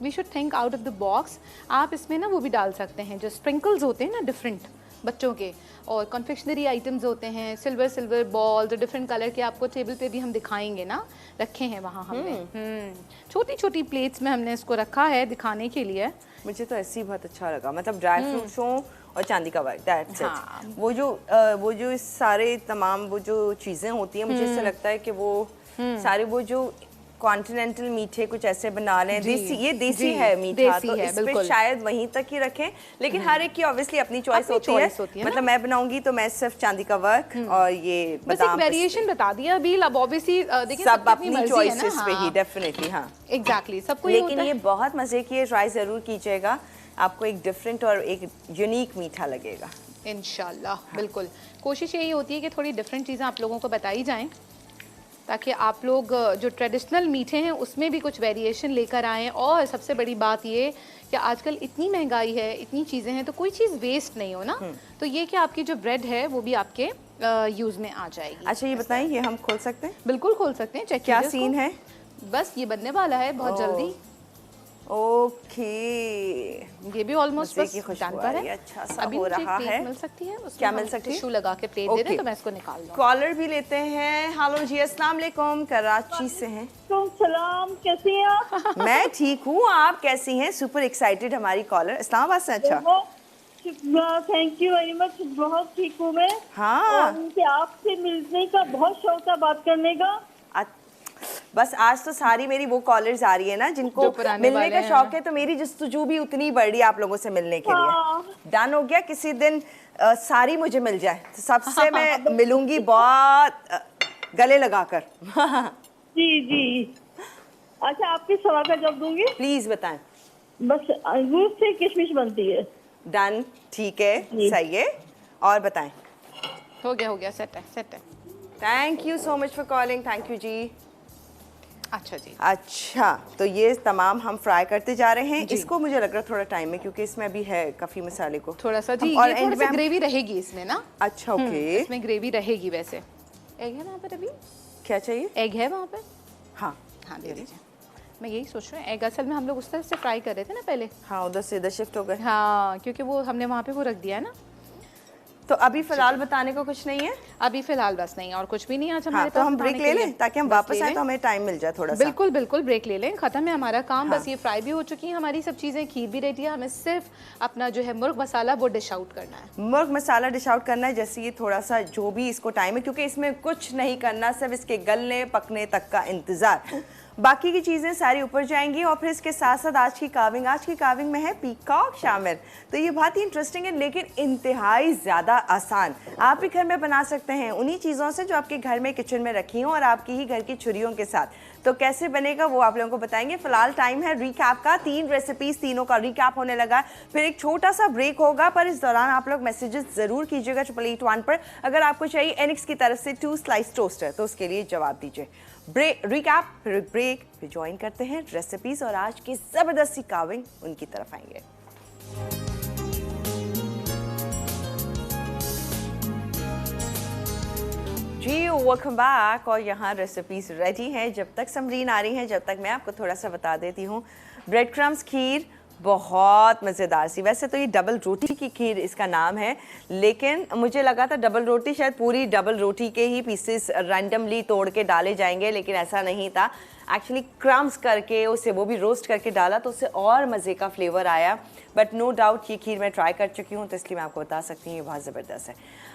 we should think out of the box. आप इसमें ना वो भी डाल सकते हैं जो स्प्रिंकल्स होते हैं ना डिफरेंट बच्चों के, और कन्फेक्शनरी आइटम्स होते हैं, सिल्वर बॉल्स, डिफरेंट कलर के आपको टेबल पे भी हम दिखाएंगे ना, रखे हैं वहाँ हमने। छोटी छोटी प्लेट्स में हमने इसको रखा है दिखाने के लिए। मुझे तो ऐसे ही बहुत अच्छा लगा, मतलब ड्राई फ्रूट्स हो और चांदी का वर्क, दैट्स इट। वो जो इस सारे तमाम वो जो चीज़ें होती हैं, मुझे ऐसा लगता है कि वो सारे वो जो कॉन्टिनेंटल मीठे कुछ ऐसे बना लें, ये देसी है मीठा, तो इस पे शायद वहीं तक ही रखें, लेकिन हर एक की ऑब्वियसली अपनी चॉइस होती है। मतलब मैं बनाऊंगी तो मैं सिर्फ चांदी का वर्क और ये बस एक वेरिएशन बता दिया अभी। अब ऑब्वियसली देखिए सब अपनी चॉइसेस पे ही, डेफिनेटली। हाँ, एग्जैक्टली, सबको लेकिन ये बहुत मजे की है, ट्राई जरूर कीजिएगा, आपको एक डिफरेंट और एक यूनिक मीठा लगेगा इंशाल्लाह। बिल्कुल, कोशिश यही होती है कि थोड़ी डिफरेंट चीज़ें आप लोगों को बताई जाएं, ताकि आप लोग जो ट्रेडिशनल मीठे हैं उसमें भी कुछ वेरिएशन लेकर आएँ। और सबसे बड़ी बात ये कि आजकल इतनी महंगाई है, इतनी चीज़ें हैं, तो कोई चीज़ वेस्ट नहीं हो ना, तो ये कि आपकी जो ब्रेड है वो भी आपके यूज़ में आ जाएगी। अच्छा, ये बताएं, ये हम खोल सकते हैं? बिल्कुल खोल सकते हैं। चेक क्या सीन है? बस ये बनने वाला है बहुत जल्दी। ओके, ये भी ऑलमोस्ट बस जान पर है, अच्छा सा हो रहा है। मिल सकती है क्या मिल सकती है? टिश्यू लगा के प्लेट दे दें तो मैं इसको निकाल लूं। कॉलर भी लेते हैं। हेलो जी, अस्सलाम वालेकुम, कराची से हैं। सलाम, कैसी हैं आप? मैं ठीक हूँ, आप कैसी हैं? सुपर एक्साइटेड हमारी कॉलर इस्लामाबाद से। अच्छा, थैंक यू वेरी मच, बहुत ठीक हूँ मैं। हाँ, और आपसे मिलने का बहुत शौक है, बात करने का। बस आज तो सारी मेरी वो कॉलर्स आ रही है ना जिनको मिलने का शौक है, तो मेरी जस्तजू भी उतनी बढ़ रही है आप लोगों से मिलने के लिए। डन हो गया, किसी दिन सारी मुझे मिल जाए तो सबसे मैं मिलूंगी, बहुत गले लगाकर। जी जी। अच्छा, आपके सवाल का जवाब दूंगी? प्लीज बताएं। बस अंगूर से किशमिश बनती है। डन, ठीक है, सही है। और बताएं। हो गया, सेट है। Thank you so much for calling, thank you जी। अच्छा जी। अच्छा, तो ये तमाम हम फ्राई करते जा रहे हैं। इसको मुझे लग रहा है थोड़ा टाइम है, क्योंकि इसमें अभी है काफी मसाले को थोड़ा सा जी, और थोड़ी सी ग्रेवी रहेगी इसमें ना। अच्छा, ओके, इसमें ग्रेवी रहेगी। वैसे एग है वहाँ पर? अभी क्या चाहिए? एग है वहाँ पर? हाँ दे दीजिए। मैं यही सोच रही हूँ, एग असल में हम लोग उस तरह से फ्राई कर रहे थे ना पहले। हाँ, उधर से इधर शिफ्ट हो गए। हाँ, क्योंकि वो हमने वहाँ पे वो रख दिया है ना। तो अभी फिलहाल बताने को कुछ नहीं है? अभी फिलहाल बस नहीं, और कुछ भी नहीं आज हमारे पास। तो हम ब्रेक ले लें ताकि हम वापस आए तो हमें टाइम मिल जाए थोड़ा सा। बिल्कुल ब्रेक ले लें, खत्म है हमारा काम। बस ये फ्राई भी हो चुकी है हमारी सब चीज़ें, खीर भी रेडी है, हमें सिर्फ अपना जो है मुर्ग मसाला वो डिश आउट करना है। मुर्ग मसाला डिश आउट करना है। जैसे ये थोड़ा सा जो भी इसको टाइम है, क्योंकि इसमें कुछ नहीं करना, सिर्फ इसके गलने पकने तक का इंतजार। बाकी की चीज़ें सारी ऊपर जाएंगी। और फिर इसके साथ साथ आज की काविंग में है पीकॉक शामिल। तो ये बहुत ही इंटरेस्टिंग है, लेकिन इंतहाई ज़्यादा आसान। आप भी घर में बना सकते हैं उन्हीं चीज़ों से जो आपके घर में किचन में रखी हों, और आपकी ही घर की छुरियों के साथ। तो कैसे बनेगा वो आप लोगों को बताएंगे। फिलहाल टाइम है रिकैप का। 3 रेसिपीज, तीनों का रिकैप होने लगा। फिर एक छोटा सा ब्रेक होगा, पर इस दौरान आप लोग मैसेजेस ज़रूर कीजिएगा 8881 पर। अगर आपको चाहिए एनिक्स की तरफ से 2 स्लाइस टोस्टर, तो उसके लिए जवाब दीजिए। रिकैप, फिर ब्रेक, फिर ज्वाइन करते हैं रेसिपीज, और आज की ज़बरदस्त सी काविंग उनकी तरफ आएंगे। जी, वेलकम बैक। और यहाँ रेसिपीज रेडी हैं। जब तक समरीन आ रही हैं, जब तक मैं आपको थोड़ा सा बता देती हूँ, ब्रेड क्रम्स खीर बहुत मज़ेदार सी। वैसे तो ये डबल रोटी की खीर इसका नाम है, लेकिन मुझे लगा था डबल रोटी शायद पूरी डबल रोटी के ही पीसेस रैंडमली तोड़ के डाले जाएंगे, लेकिन ऐसा नहीं था। एक्चुअली क्रम्स करके उसे वो भी रोस्ट करके डाला तो उससे और मज़े का फ्लेवर आया। बट नो डाउट ये खीर मैं ट्राई कर चुकी हूँ, तो इसलिए मैं आपको बता सकती हूँ ये बहुत ज़बरदस्त है।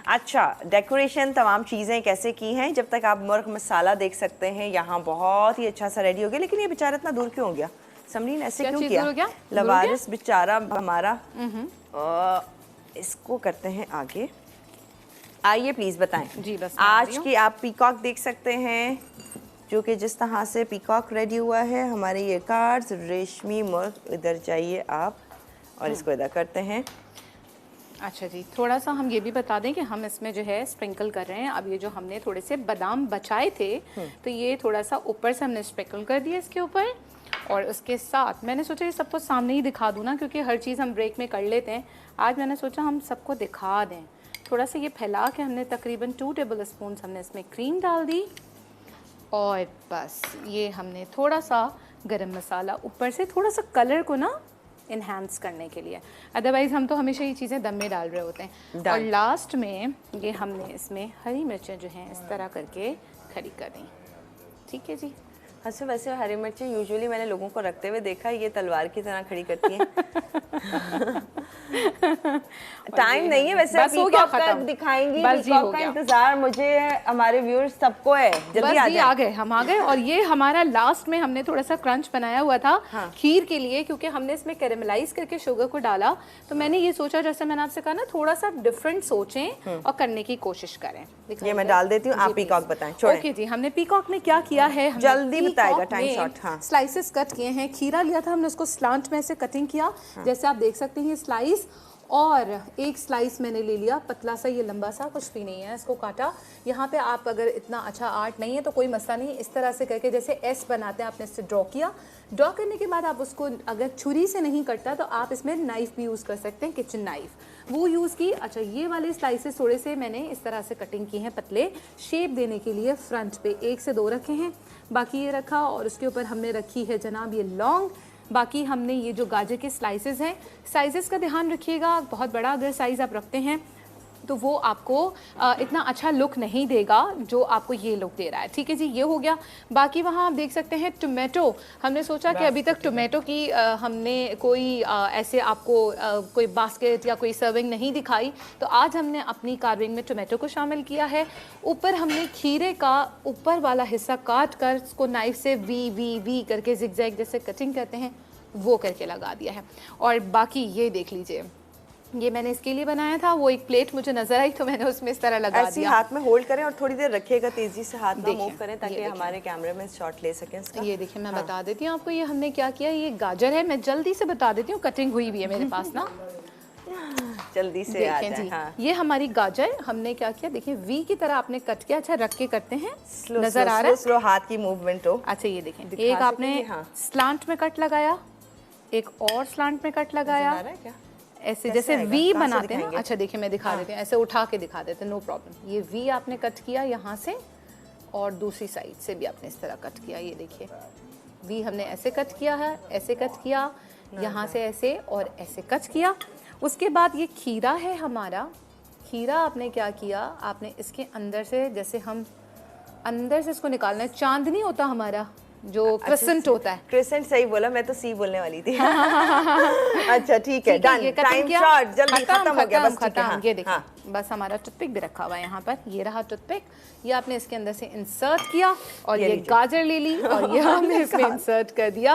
अच्छा, डेकोरेशन तमाम चीज़ें कैसे की हैं, जब तक आप मुर्ग मसाला देख सकते हैं यहाँ बहुत ही अच्छा सा रेडी हो गया। लेकिन ये बेचारा इतना दूर क्यों हो गया समरीन, ऐसे क्यों किया? लवारिस बेचारा हमारा। इसको करते हैं आगे। आइए प्लीज़ बताएं जी। बस आज की आप पीकॉक देख सकते हैं, जो कि जिस तरह से पीकॉक रेडी हुआ है। हमारे ये कार्ड्स रेशमी मुर्ग, इधर जाइए आप और इसको इधर करते हैं। अच्छा जी, थोड़ा सा हम ये भी बता दें कि हम इसमें जो है स्प्रिंकल कर रहे हैं। अब ये जो हमने थोड़े से बादाम बचाए थे, तो ये थोड़ा सा ऊपर से हमने स्प्रिंकल कर दिया इसके ऊपर। और उसके साथ मैंने सोचा ये सबको सामने ही दिखा दूँ ना, क्योंकि हर चीज़ हम ब्रेक में कर लेते हैं। आज मैंने सोचा हम सबको दिखा दें। थोड़ा सा ये फैला के हमने तकरीबन 2 टेबल स्पून हमने इसमें क्रीम डाल दी। और बस ये हमने थोड़ा सा गरम मसाला ऊपर से, थोड़ा सा कलर को ना इन्हांस करने के लिए। अदरवाइज़ हम तो हमेशा ये चीज़ें दम में डाल रहे होते हैं। और लास्ट में ये हमने इसमें हरी मिर्चें जो हैं इस तरह करके खड़ी कर दी। ठीक है जी। अच्छा, वैसे हरी मिर्चें यूजुअली मैंने लोगों को रखते हुए देखा है, ये तलवार की तरह खड़ी करती हैं। टाइम नहीं है वैसे, बस हो गया खत्म। दिखाएंगी बस पीकॉक का इंतजार मुझे, हमारे व्यूअर्स सबको है। जल्दी आ गए, हम आ गए। और ये हमारा लास्ट में हमने थोड़ा सा क्रंच बनाया हुआ था खीर के लिए, क्योंकि हमने इसमें कैरेमलाइज करके शुगर को डाला। तो मैंने ये सोचा, जैसे मैंने आपसे कहा ना, थोड़ा सा डिफरेंट सोचें और करने की कोशिश करें। ये मैं डाल देती हूँ, आप पीकॉक बताएं। ओके जी, हमने पीकॉक में क्या किया है, जल्दी बताएगा, टाइम शॉर्ट। हाँ, स्लाइसेस कट किए हैं। खीरा लिया था हमने, उसको स्लांट में से कटिंग किया। जैसे आप देख सकते हैं स्लाइस, और एक स्लाइस मैंने ले लिया पतला सा, ये लंबा सा कुछ भी नहीं है, इसको काटा। यहाँ पे आप अगर इतना अच्छा आर्ट नहीं है तो कोई मसला नहीं, इस तरह से करके जैसे एस बनाते हैं आपने इससे ड्रॉ किया। ड्रॉ करने के बाद आप उसको अगर छुरी से नहीं कटता तो आप इसमें नाइफ भी यूज़ कर सकते हैं, किचन नाइफ, वो यूज़ की। अच्छा, ये वाले स्लाइसेस थोड़े से मैंने इस तरह से कटिंग की हैं पतले, शेप देने के लिए। फ्रंट पे 1 से 2 रखे हैं, बाकी ये रखा। और उसके ऊपर हमने रखी है जनाब ये लौंग। बाकी हमने ये जो गाजर के स्लाइसेस हैं, साइज़ेस का ध्यान रखिएगा। बहुत बड़ा अगर साइज़ आप रखते हैं तो वो आपको इतना अच्छा लुक नहीं देगा जो आपको ये लुक दे रहा है। ठीक है जी, ये हो गया। बाकी वहाँ आप देख सकते हैं टोमेटो। हमने सोचा कि अभी तक टोमेटो की हमने कोई ऐसे आपको कोई बास्केट या कोई सर्विंग नहीं दिखाई, तो आज हमने अपनी कार्विंग में टोमेटो को शामिल किया है। ऊपर हमने खीरे का ऊपर वाला हिस्सा काट कर उसको नाइफ से वी करके जिगजैग जैसे कटिंग करते हैं वो करके लगा दिया है। और बाकी ये देख लीजिए, ये मैंने इसके लिए बनाया था। वो एक प्लेट मुझे नजर आई तो मैंने उसमें इस तरह लगा दिया। हाथ में होल्ड करें और थोड़ी देर रखिएगा, तेजी से हाथ में मूव करें ताकि हमारे कैमरे में शॉट ले सकें इसका। ये देखिए, मैं बता देती हूँ आपको ये हमने क्या किया। ये गाजर है, मैं जल्दी से बता देती हूँ, कटिंग हुई भी है मेरे पास ना, जल्दी से आ जाए। जी हाँ। ये हमारी गाजर हमने क्या किया, देखिए वी की तरह आपने कट किया। अच्छा, रख के करते हैं, नजर आ रहा है स्लो हाथ की मूवमेंट हो। अच्छा, ये देखें, एक आपने स्लांट में कट लगाया, एक और स्लांट में कट लगाया, ऐसे जैसे वी बनाते हैं ना। अच्छा देखिए, मैं दिखा देती हूँ, ऐसे उठा के दिखा देते हैं, नो प्रॉब्लम। ये वी आपने कट किया यहाँ से, और दूसरी साइड से भी आपने इस तरह कट किया। ये देखिए, वी हमने ऐसे कट किया है, ऐसे कट किया, यहाँ से ऐसे और ऐसे कट किया। उसके बाद ये खीरा है हमारा। खीरा आपने क्या किया, आपने इसके अंदर से, जैसे हम अंदर से इसको निकालना है। चांदनी होता हमारा जो क्रिसेंट होता है। क्रिसेंट सही बोला, मैं तो सी बोलने वाली थी। अच्छा ठीक है, डन, टाइम शॉर्ट, जल्दी खत्म हो गया, बस खत्म। ये देखिए, बस हमारा टूथपिक भी रखा हुआ है यहाँ पर। ये रहा टूथपिक, ये आपने इसके अंदर से इंसर्ट किया और ये गाजर ले ली और ये हमने इसमें इंसर्ट कर दिया।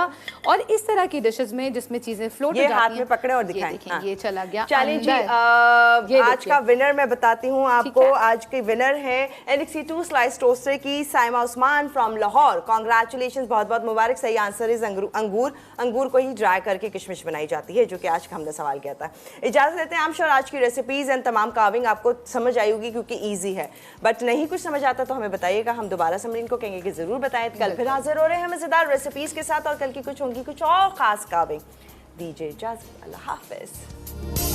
और इस तरह की डिशेस में जिसमें चीजें फ्लोट हो जाती हैं, हाथ में पकड़े और दिखाएं। ये चला गया। चलिए जी, आज का विनर मैं बताती हूँ आपको। आज के विनर है एलेक्सी 2 स्लाइस टोस्टर की साइमा उस्मान फ्रॉम लाहौर। कांग्रेचुलेशन, बहुत बहुत मुबारक। सही आंसर इज अंगूर। अंगूर को ही ड्राई करके किशमिश बनाई जाती है, जो कि आज का हमने सवाल किया था। इजाजत देते हैं। आई एम श्योर आज की रेसिपीज एंड तमाम कार्विंग आपको समझ आई होगी, क्योंकि इजी है। बट नहीं कुछ समझ आता तो हमें बताइएगा, हम दोबारा समरीन को कहेंगे कि जरूर बताएं। कल फिर हाजिर हो रहे हैं मजेदार रेसिपीज के साथ, और कल की कुछ होंगी कुछ और खास कार्विंग। दीजिए इजाजत, अल्लाह हाफिज।